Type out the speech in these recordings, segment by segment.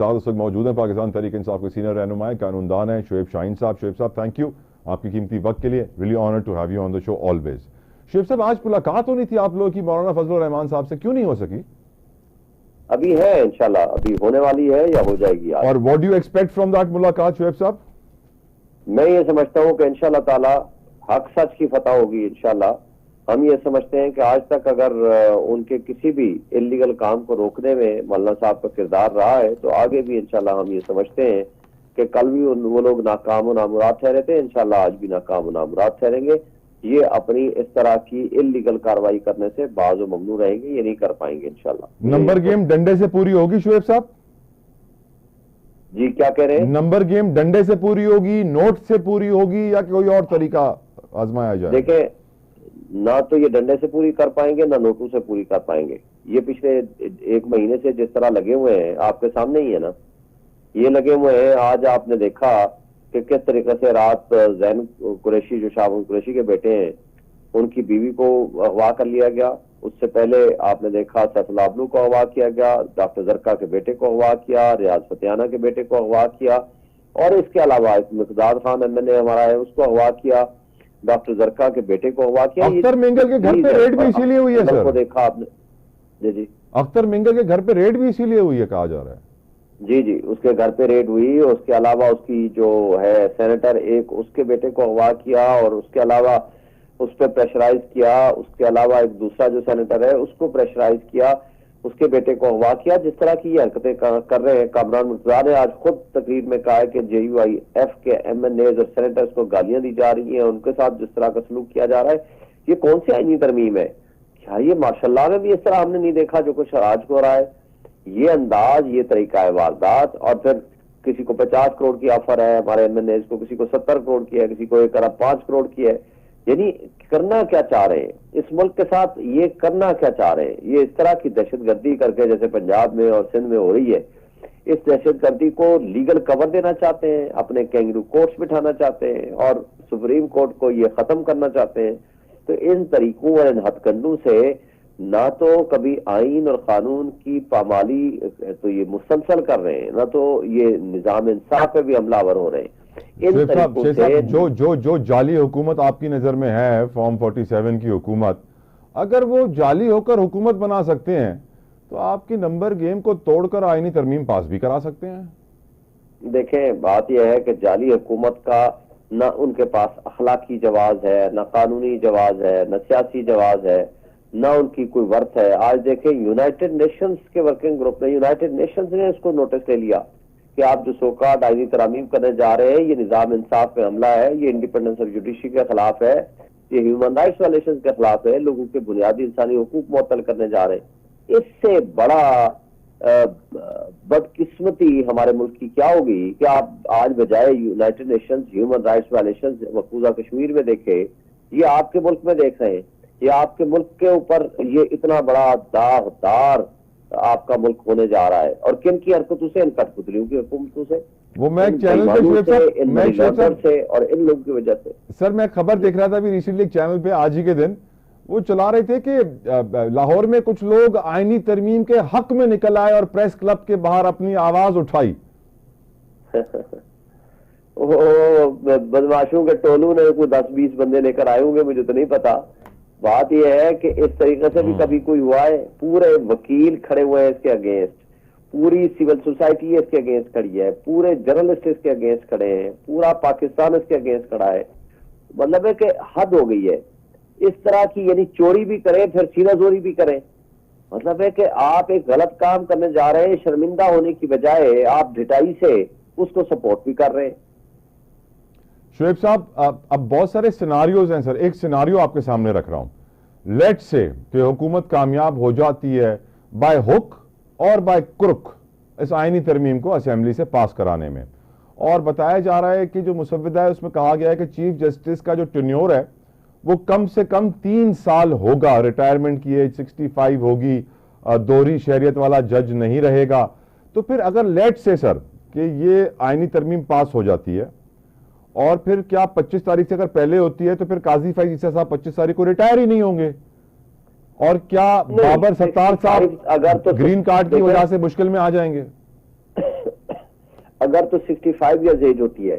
साथ उस वक्त मौजूद हैं पाकिस्तान तहरीक इंसाफ के सीनियर रहनुमा कानूनदान हैं शुएब शाहीन साहब। शुएब साहब, थैंक यू आपकी कीमती वक्त के लिए। Really honour to have you on the show always. Shoaib साहब, आज मुलाकात होनी थी आप लोगों की मौलाना फजलुर रहमान साहब से, क्यों नहीं हो सकी? अभी है इंशाल्लाह, अभी होने वाली है या हो जाएगी आज। और what do you expect from that मुलाकात शुएब साहब? मैं ये समझता हूँ कि इंशाल्लाह ताला हक सच की फतह होगी इंशाल्लाह। हम ये समझते हैं कि आज तक अगर उनके किसी भी इलीगल काम को रोकने में मौलाना साहब का किरदार रहा है तो आगे भी इंशाल्लाह हम ये समझते हैं कि कल भी वो लोग नाकाम व नामुराद ठहरे थे, इंशाल्लाह आज भी नाकाम व नामुराद ठहरेंगे। ये अपनी इस तरह की इलीगल कार्रवाई करने से बाज़ ममनू रहेंगे, ये नहीं कर पाएंगे इंशाल्लाह। नंबर गेम डंडे से पूरी होगी शुएब साहब? जी क्या कह रहे हैं? नंबर गेम डंडे से पूरी होगी, नोट से पूरी होगी, या कोई और तरीका आजमाया जाए? देखें, ना तो ये डंडे से पूरी कर पाएंगे ना नोटों से पूरी कर पाएंगे। ये पिछले एक महीने से जिस तरह लगे हुए हैं आपके सामने ही है ना, ये लगे हुए हैं। आज आपने देखा कि किस तरीके से रात जैन कुरैशी, जो शाहबाज कुरैशी के बेटे हैं, उनकी बीवी को अगवा कर लिया गया। उससे पहले आपने देखा सैफुल्लाह अब्लू को अगवा किया गया, डॉक्टर जरका के बेटे को अगवा किया, रियाज फतियाना के बेटे को अगवा किया, और इसके अलावा मिकदाद खान MNA हमारा है उसको अगवा किया, डॉक्टर जरका के बेटे को अगवा किया। अख्तर मिंगल के घर पे रेड भी इसीलिए हुई है सर? को देखा आपने? जी जी, अख्तर मिंगल के घर पे रेड भी इसीलिए हुई है कहा जा रहा है। जी जी, उसके घर पे रेड हुई। उसके अलावा उसकी जो है सेनेटर एक, उसके बेटे को अगवा किया और उसके अलावा उस पर प्रेशराइज किया। उसके अलावा एक दूसरा जो सेनेटर है उसको प्रेशराइज किया, उसके बेटे को अगवा किया। जिस तरह की ये हरकतें कर रहे हैं, कामरान मुर्तजा ने आज खुद तकरीर में कहा है कि JUIF के MNAs और सेनेटर्स को गालियां दी जा रही हैं, उनके साथ जिस तरह का सलूक किया जा रहा है, ये कौन सी आईनी तरमीम है? क्या ये माशाल्लाह में भी इस तरह हमने नहीं देखा जो कुछ आज हो रहा है? ये अंदाज, ये तरीका है वारदात। और फिर किसी को 50 करोड़ की ऑफर है हमारे MNAs को, किसी को 70 करोड़ की है, किसी को 1 अरब 5 करोड़ की है। यानी करना क्या चाह रहे हैं इस मुल्क के साथ? ये करना क्या चाह रहे हैं? ये इस तरह की दहशतगर्दी करके जैसे पंजाब में और सिंध में हो रही है, इस दहशतगर्दी को लीगल कवर देना चाहते हैं, अपने कैंगरू कोर्ट्स बिठाना चाहते हैं और सुप्रीम कोर्ट को ये खत्म करना चाहते हैं। तो इन तरीकों और इन हथकंडों से ना तो कभी आइन और कानून की पामाली तो ये मुसलसल कर रहे हैं, ना तो ये निजाम इंसाफ पे भी हमलावर हो रहे हैं। जो जाली हुकूमत आपकी नजर में है, फॉर्म 47 की हुकूमत, अगर वो जाली होकर हुकूमत बना सकते हैं तो आपकी नंबर गेम को तोड़कर आईनी तरमीम पास भी करा सकते हैं। देखें, बात यह है कि जाली हुकूमत का न उनके पास अखलाकी जवाज है, न कानूनी जवाज है, न सियासी जवाज है, न उनकी कोई वर्थ है। आज देखें, यूनाइटेड नेशंस के वर्किंग ग्रुप ने, यूनाइटेड नेशंस ने इसको नोटिस ले लिया कि आप जो सोकाट आईनी तरमीम करने जा रहे हैं, ये निजाम इंसाफ पे हमला है, ये इंडिपेंडेंस ऑफ जुडिशरी के खिलाफ है, ये ह्यूमन राइट्स वायलेशन के खिलाफ है, लोगों के बुनियादी इंसानी हुकूक मुअत्तल करने जा रहे हैं। इससे बड़ा बदकिस्मती हमारे मुल्क की क्या होगी कि आप आज बजाय United Nations human rights violation मकबूजा कश्मीर में देखे, ये आपके मुल्क में देख रहे हैं। ये आपके मुल्क के ऊपर ये इतना बड़ा दागदार आपका मुल्क होने जा रहा है। और किन की हरकतों से? इन कठपुतलियों की हुकूमतों से, वो मैं चैनल पे से और इन लोगों की वजह से। सर, मैं खबर देख रहा था अभी रिसेंटली एक चैनल पे, आज ही के दिन वो चला रहे थे कि लाहौर में कुछ लोग आईनी तरमीम के हक में निकल आए और प्रेस क्लब के बाहर अपनी आवाज उठाई। वो बदमाशों के टोलू ने कोई 10-20 बंदे लेकर आए होंगे, मुझे तो नहीं पता। बात यह है कि इस तरीके से भी कभी कोई हुआ है? पूरे वकील खड़े हुए हैं इसके अगेंस्ट, पूरी सिविल सोसाइटी इसके अगेंस्ट खड़ी है, पूरे जर्नलिस्ट इसके अगेंस्ट खड़े हैं, पूरा पाकिस्तान इसके अगेंस्ट खड़ा है। मतलब है कि हद हो गई है इस तरह की। यानी चोरी भी करें फिर सीना जोरी भी करें। मतलब है कि आप एक गलत काम करने जा रहे हैं, शर्मिंदा होने की बजाय आप ढिठाई से उसको सपोर्ट भी कर रहे हैं। शुएब साहब, अब बहुत सारे सिनारियोज हैं सर। एक सिनारियो आपके सामने रख रहा हूं। लेट्स से कि हुकूमत कामयाब हो जाती है बाय हुक और बाय क्रुक इस आईनी तरमीम को असेंबली से पास कराने में, और बताया जा रहा है कि जो मुसव्विदा है उसमें कहा गया है कि चीफ जस्टिस का जो टेन्योर है वो कम से कम 3 साल होगा, रिटायरमेंट की एज 65 होगी, दोहरी शहरियत वाला जज नहीं रहेगा। तो फिर अगर लेट से सर कि ये आईनी तरमीम पास हो जाती है और फिर क्या 25 तारीख से अगर पहले होती है तो फिर काजी फैज ईसा साहब 25 तारीख को रिटायर ही नहीं होंगे, और क्या बाबर सत्तार साहब अगर तो ग्रीन कार्ड की वजह से मुश्किल में आ जाएंगे? اگر تو 65 ایئرز ایج ہوتی ہے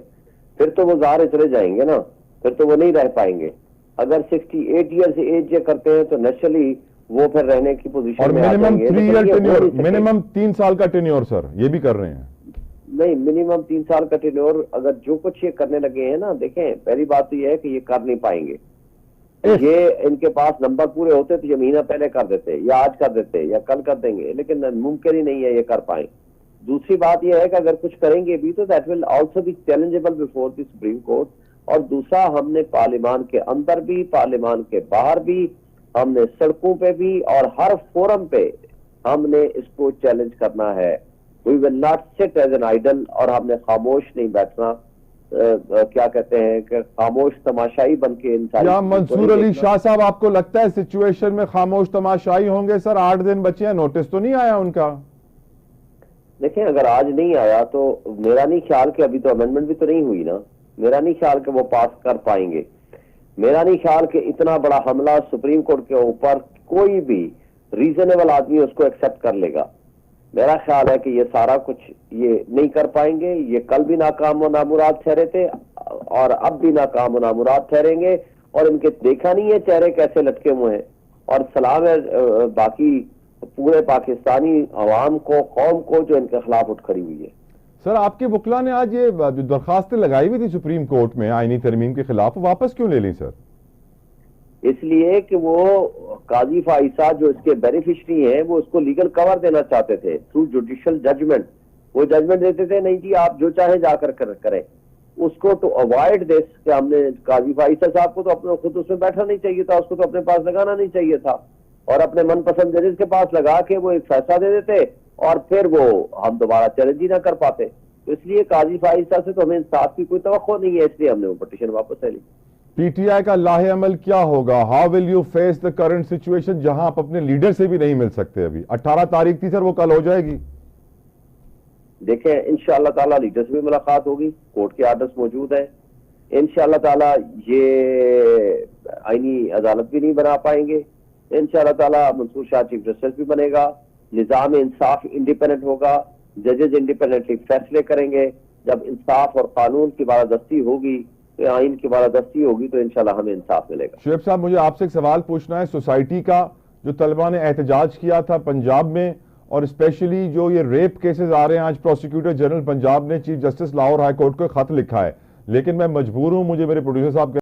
پھر تو وہ ظاہر چلے جائیں گے نا, پھر تو وہ نہیں رہ پائیں گے. اگر 68 ایئرز ایج کرتے ہیں تو نیچرلی وہ پھر رہنے کی پوزیشن میں آ جائیں گے. منیمم 3 سال کا ٹینیور سر یہ بھی کر رہے ہیں. نہیں, منیمم 3 سال کا ٹینیور اگر جو کچھ یہ کرنے لگے ہیں نا, دیکھیں پہلی بات تو یہ ہے کہ یہ کر نہیں پائیں گے. یہ ان کے پاس نمبر پورے ہوتے تو یہ مہینہ پہلے کر دیتے, یا آج کر دیتے, یا کل کر دیں گے, لیکن ممکن ہی نہیں ہے یہ کر پائیں. دوسری بات یہ ہے کہ اگر کچھ کریں گے بھی تو that will also be challengeable before the Supreme Court. اور دوسرا, ہم نے پارلیمان کے اندر بھی, پارلیمان کے باہر بھی, ہم نے سڑکوں پہ بھی اور ہر فورم پہ ہم نے اس کو چیلنج کرنا ہے. وی ول ناٹ سٹ ایز این آئیڈل, اور ہم نے خاموش نہیں بیٹھنا, کیا کہتے ہیں کہ خاموش تماشائی بن کے انسان. کیا منصور علی شاہ صاحب آپ کو لگتا ہے سچویشن میں خاموش تماشائی ہوں گے؟ سر 8 دن بچے ہیں, نوٹس تو نہیں آیا ان کا. دیکھیں اگر آج نہیں آیا تو میرا نہیں خیال کہ ابھی تو امینڈمنٹ بھی تو نہیں ہوئی نا, میرا نہیں خیال کہ وہ پاس کر پائیں گے. میرا نہیں خیال کہ اتنا بڑا حملہ سپریم کورٹ کے اوپر کوئی بھی ریزنیبل آدمی اس کو ایکسپٹ کر لے گا. میرا خیال ہے کہ یہ سارا کچھ یہ نہیں کر پائیں گے. یہ کل بھی ناکام و نامراد ٹھہرے تھے اور اب بھی ناکام و نامراد ٹھہریں گے, اور ان کے دیکھا نہیں ہے چہرے کیسے لٹکے ہوئے ہیں. اور سلام ہے باقی پورے پاکستانی عوام کو, قوم کو, جو ان کے خلاف اٹھ کھڑی ہوئی ہے. سر آپ کے وکلا نے آج یہ جو درخواستیں لگائی ہوئی تھی سپریم کورٹ میں آئینی ترمیم کے خلاف, واپس کیوں لے لی سر؟ اس لیے کہ وہ قاضی فائزہ جو اس کے بینیفیشری ہیں وہ اس کو لیگل کور دینا چاہتے تھے تھرو جوڈیشل ججمنٹ. وہ ججمنٹ دیتے تھے نہیں جی آپ جو چاہیں جا کر کریں. اس کو ٹو اوائڈ دس کہ ہم نے قاضی فائزہ صاحب کو تو اپنے خود اس میں بیٹھنا نہیں چاہیے تھا, اس کو تو اپنے پاس لگانا نہیں چاہیے تھا, اور اپنے من پسند ججز کے پاس لگا کے وہ ایک فیصلہ دے دیتے اور پھر وہ ہم دوبارہ چیلنج ہی نہ کر پاتے. تو اس لیے قاضی فائزہ سے تو ہمیں انصاف کی کوئی توقع نہیں ہے, اس لیے ہم نے وہ پٹیشن واپس لے لی. پی ٹی آئی کا لاہ عمل کیا ہوگا؟ How will you face the current situation جہاں آپ اپنے لیڈر سے بھی نہیں مل سکتے؟ ابھی 18 تاریخ تھی سر, وہ کل ہو جائے گی. دیکھیں انشاءاللہ تعالیٰ لیڈر سے بھی ملاقات ہوگی, کورٹ کے آرڈرز موجود ہیں. انشاءاللہ تعالیٰ یہ آئینی عدالت بھی نہیں بنا پائیں گے. انشاءاللہ تعالیٰ منصور شاہ چیف جسٹس بھی بنے گا, نظام انصاف انڈیپینڈنٹ ہوگا, ججز انڈیپینڈنٹلی فیصلے کریں گے. جب انصاف اور قانون کی بالادستی ہوگی, آئین کی بالادستی ہوگی, تو انشاءاللہ ہمیں انصاف ملے گا. شعیب صاحب مجھے آپ سے ایک سوال پوچھنا ہے. سوسائٹی کا جو طلبہ نے احتجاج کیا تھا پنجاب میں, اور اسپیشلی جو یہ ریپ کیسز آ رہے ہیں, آج پروسیکیوٹر جنرل پنجاب نے chief justice Lahore high court کو خط لکھا ہے, لیکن میں مجبور ہوں, مجھے میرے پروڈیوسر صاحب